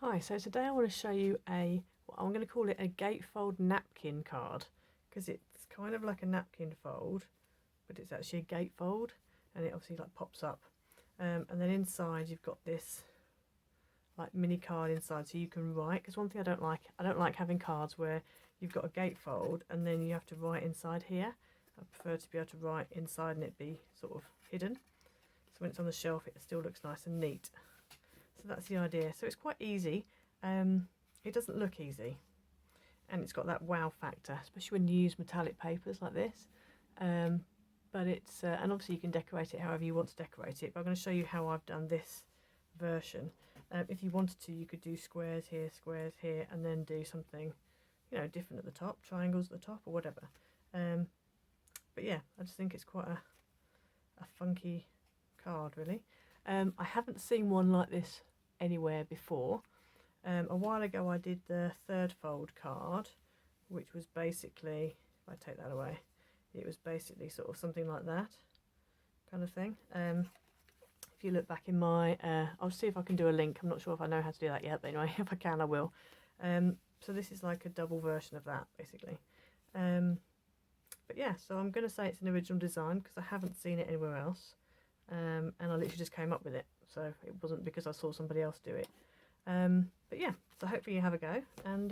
Hi, so today I want to show you I'm going to call it a gatefold napkin card, because it's kind of like a napkin fold, but it's actually a gatefold, and it obviously like pops up. And then inside you've got this like mini card inside, so you can write, because one thing I don't like having cards where you've got a gatefold and then you have to write inside here. I prefer to be able to write inside and it be sort of hidden, so when it's on the shelf it still looks nice and neat. So that's the idea. So it's quite easy. It doesn't look easy, and it's got that wow factor, especially when you use metallic papers like this. But it's and obviously you can decorate it however you want to decorate it. But I'm going to show you how I've done this version. If you wanted to, you could do squares here, and then do something, different at the top, triangles at the top, or whatever. But yeah, I just think it's quite a funky card, really. I haven't seen one like this anywhere before. A while ago I did the third fold card, which was basically, if I take that away, it was basically sort of something like that kind of thing. If you look back in my, I'll see if I can do a link. I'm not sure if I know how to do that yet, but anyway, if I can I will. So this is like a double version of that basically. But yeah, so I'm going to say it's an original design because I haven't seen it anywhere else. And I literally just came up with it, so it wasn't because I saw somebody else do it. But yeah, so hopefully you have a go, and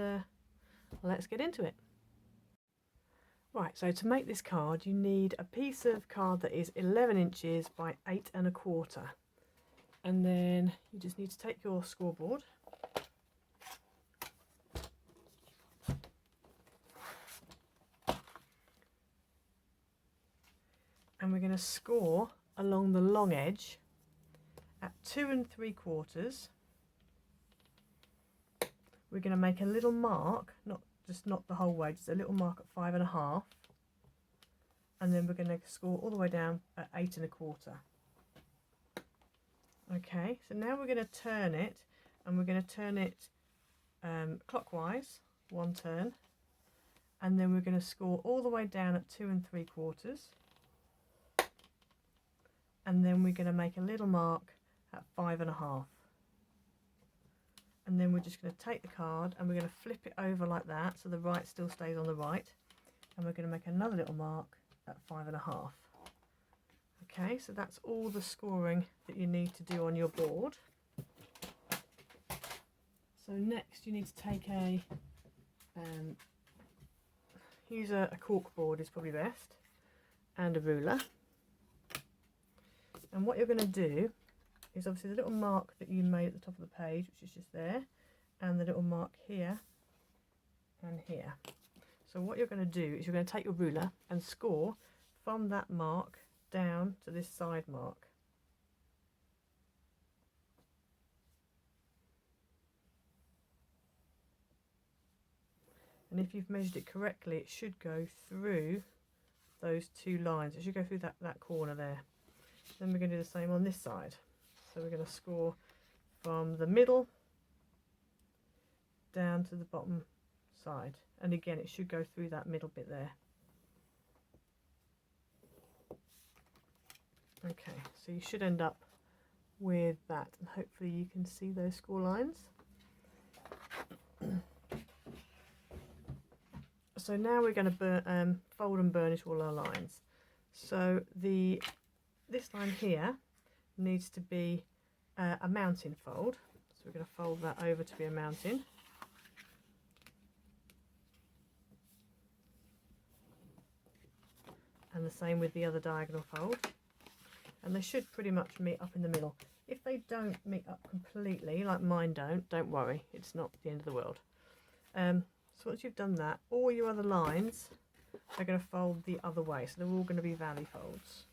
let's get into it. Right, so to make this card you need a piece of card that is 11 inches by 8 1/4, and then you just need to take your scoreboard and we're going to score along the long edge at 2 3/4. We're going to make a little mark, not the whole way, just a little mark at 5 1/2, and then we're going to score all the way down at 8 1/4. Okay, so now we're going to turn it, and we're going to turn it clockwise, one turn, and then we're going to score all the way down at 2 3/4, and then we're going to make a little mark at 5 1/2. And then we're just going to take the card and we're going to flip it over like that, so the right still stays on the right, and we're going to make another little mark at 5 1/2. Okay, so that's all the scoring that you need to do on your board. So next you need to take use a cork board is probably best, and a ruler. And what you're going to do is obviously the little mark that you made at the top of the page, which is just there, and the little mark here and here. So what you're going to do is you're going to take your ruler and score from that mark down to this side mark. And if you've measured it correctly, it should go through those two lines. It should go through that corner there. Then we're going to do the same on this side. So we're going to score from the middle down to the bottom side, and again it should go through that middle bit there. Okay, so you should end up with that, and hopefully you can see those score lines. So now we're going to fold and burnish all our lines. So this line here needs to be a mountain fold, so we're going to fold that over to be a mountain. And the same with the other diagonal fold, and they should pretty much meet up in the middle. If they don't meet up completely, like mine don't worry, it's not the end of the world. So once you've done that, all your other lines are going to fold the other way, so they're all going to be valley folds.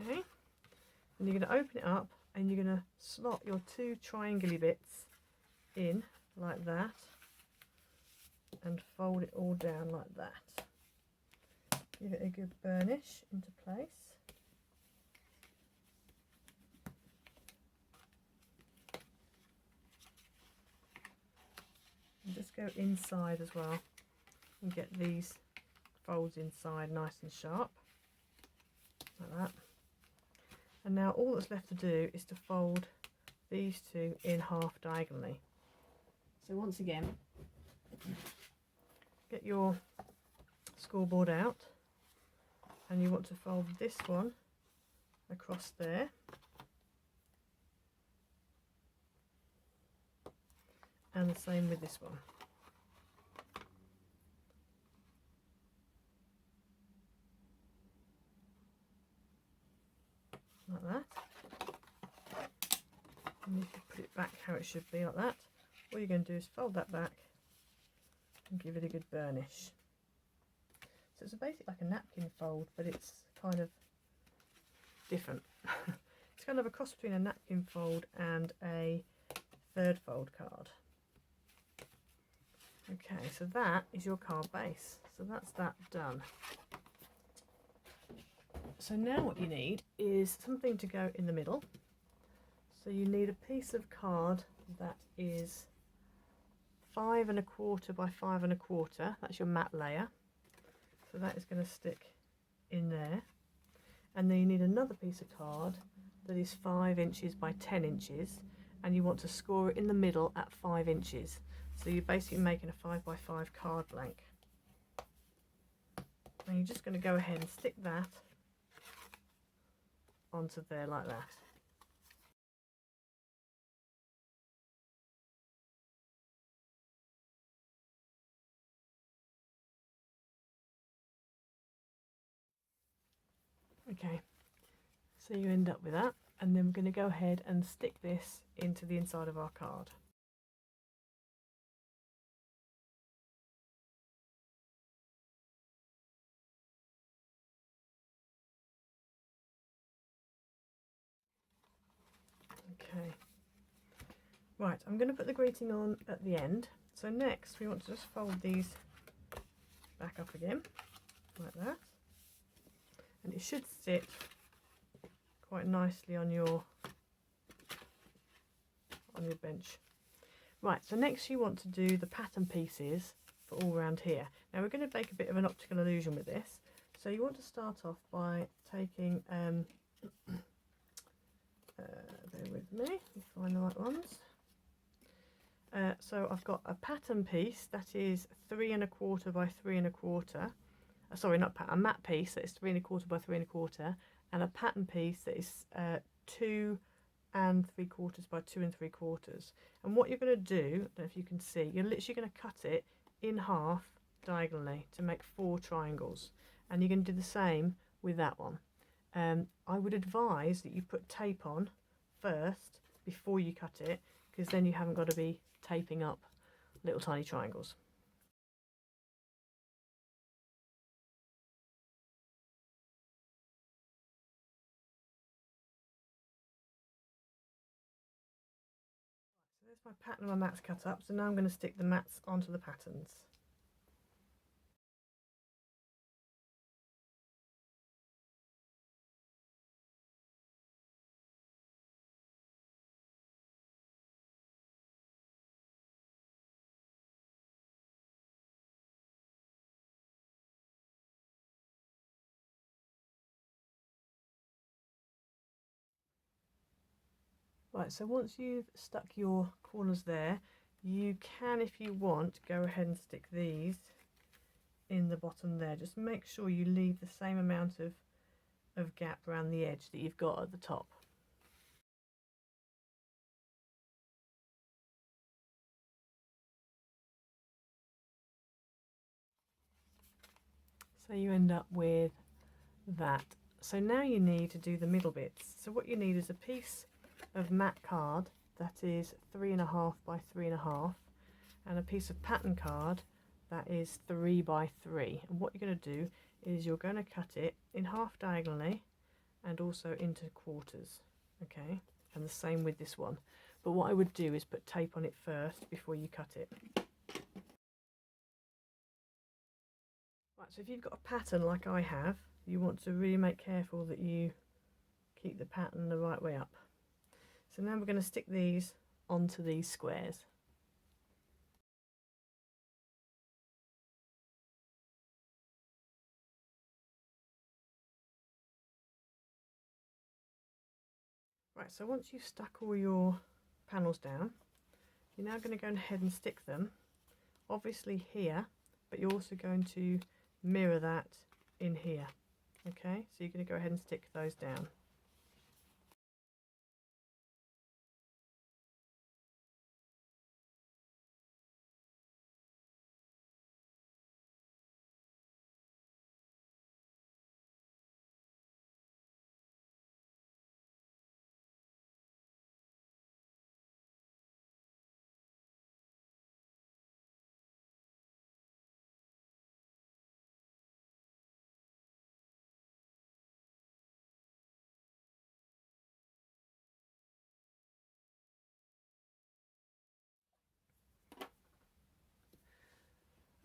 Okay, and you're going to open it up and you're going to slot your two triangle bits in like that and fold it all down like that. give it a good burnish into place. And just go inside as well and get these folds inside nice and sharp, like that. And now all that's left to do is to fold these two in half diagonally. So once again, get your scoreboard out, and you want to fold this one across there, and the same with this one. Like that. And you can put it back how it should be, like that. All you're going to do is fold that back and give it a good burnish. So it's basically like a napkin fold, but it's kind of different. It's kind of a cross between a napkin fold and a third fold card. Okay, so that is your card base. So that's that done. So now what you need is something to go in the middle. So you need a piece of card that is 5 1/4 by 5 1/4. That's your matte layer. So that is going to stick in there. And then you need another piece of card that is 5 inches by 10 inches, and you want to score it in the middle at 5 inches. So you're basically making a 5 by 5 card blank. And you're just going to go ahead and stick that onto there like that. Okay, so you end up with that, and then we're going to go ahead and stick this into the inside of our card. Okay, right, I'm going to put the greeting on at the end. So next we want to just fold these back up again, like that. And it should sit quite nicely on your bench. Right, so next you want to do the pattern pieces for all around here. Now we're going to make a bit of an optical illusion with this. So you want to start off by taking, bear with me, let me find the right ones. So I've got a pattern piece that is 3 1/4 by 3 1/4. Sorry, not a matte piece that is 3 1/4 by 3 1/4, and a pattern piece that is 2 3/4 by 2 3/4. And what you're going to do, I don't know if you can see, you're literally going to cut it in half diagonally to make 4 triangles, and you're going to do the same with that one. I would advise that you put tape on first before you cut it, because then you haven't got to be taping up little tiny triangles. So there's my pattern of my mats cut up, so now I'm going to stick the mats onto the patterns. Right, so once you've stuck your corners there, you can, if you want, go ahead and stick these in the bottom there. Just make sure you leave the same amount of gap around the edge that you've got at the top. So you end up with that. So now you need to do the middle bits. So what you need is a piece of matte card that is 3 1/2 by 3 1/2, and a piece of pattern card that is 3 by 3. And what you're going to do is you're going to cut it in half diagonally and also into quarters. Okay, and the same with this one. But what I would do is put tape on it first before you cut it. Right, so if you've got a pattern like I have, you want to really make careful that you keep the pattern the right way up. So now we're going to stick these onto these squares. Right, so once you've stuck all your panels down, you're now going to go ahead and stick them, obviously here, but you're also going to mirror that in here. Okay, so you're going to go ahead and stick those down.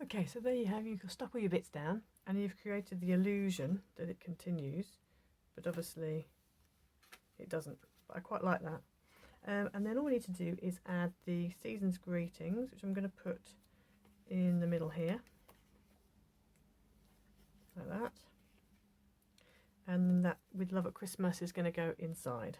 Okay, so there you have, you can stuck all your bits down and you've created the illusion that it continues, but obviously it doesn't, but I quite like that. And then all we need to do is add the season's greetings, which I'm going to put in the middle here, like that. And then that with love at Christmas is going to go inside.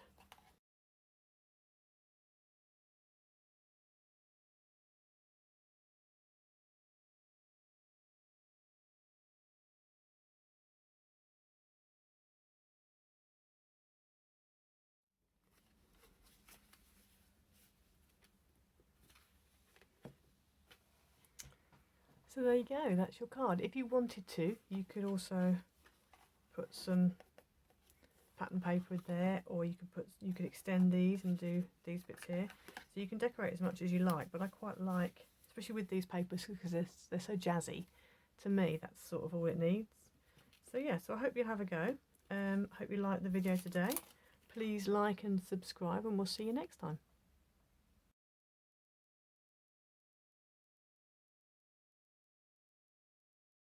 So there you go, that's your card. If you wanted to, you could also put some pattern paper in there, or you could extend these and do these bits here. So you can decorate as much as you like, but I quite like, especially with these papers, because they're so jazzy. To me, that's sort of all it needs. So yeah, so I hope you have a go. Hope you liked the video today. Please like and subscribe, and we'll see you next time.